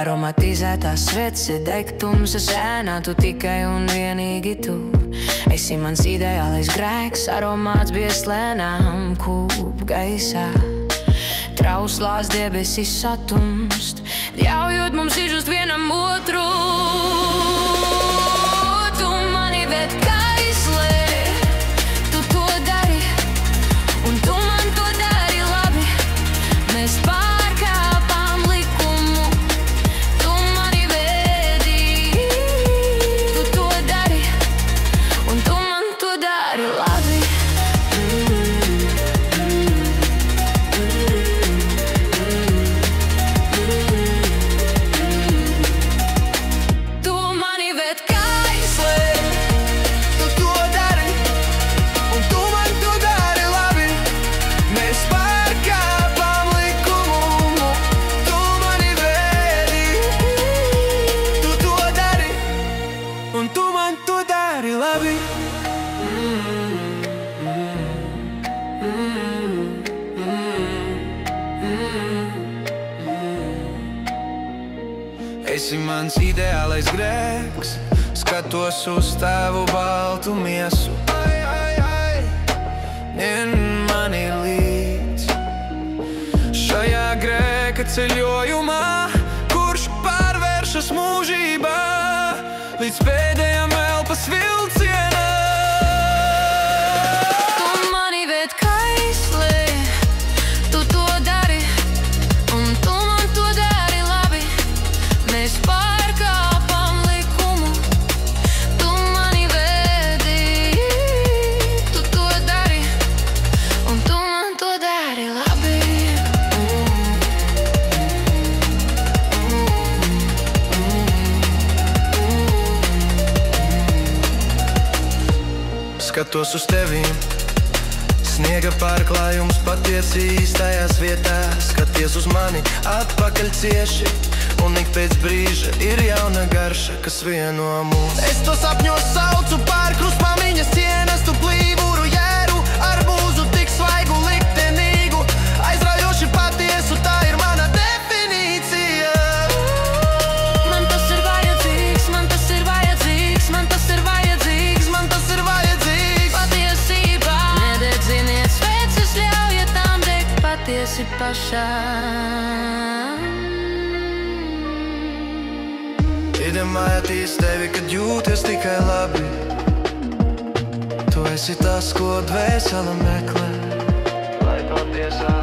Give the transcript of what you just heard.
Aromatizētās sveces, degtums, es ēnā, tu tikai un vienīgi tu. Esi mans ideālais grēks, aromāts bies lēnām kūp gaisā. Trauslās debesis satumst, ļaujot mums izjust vienam otru. Tu mani ved kaislē, tu to dari, un tu man to dari labi. Mēs pārkāpām likumu, tu mani vedi. Tu to dari, un tu man to dari labi. Esi mans ideālais grēks, skatos uz tavu baltu miesu. Ņem mani līdz šajā grēka ceļojumā, kurš pārvēršas mūžībā līdz pēdējam elpas vilcienam. Tu mani ved kaislē, tu to dari, un tu man to dari labi. Mēs pārkāpām likumu, tu mani vedi. Tu to dari, un tu man to dari labi. Skatos uz tevīm, sniega pārklājums patiesi īstajās vietās. Skaties uz mani atpakaļ cieši, un ik pēc brīža ir jauna garša, kas vieno mūs. Es to sapņos saucu par krustmāmiņas cienestu plīvuru jēru, arbūzu tik svaigu liktenīgu, aizraujoši patiesu, tā ir mana definīcija. Man tas ir vajadzīgs, man tas ir vajadzīgs, man tas ir vajadzīgs, man tas ir vajadzīgs. Patiesībā nededziniet sveces, ļaujiet tām degt patiesi pašām. Iedomājieties tevi, kad jūties tikai labi. Tu esi tas, ko dvēsele meklē, lai to tiesā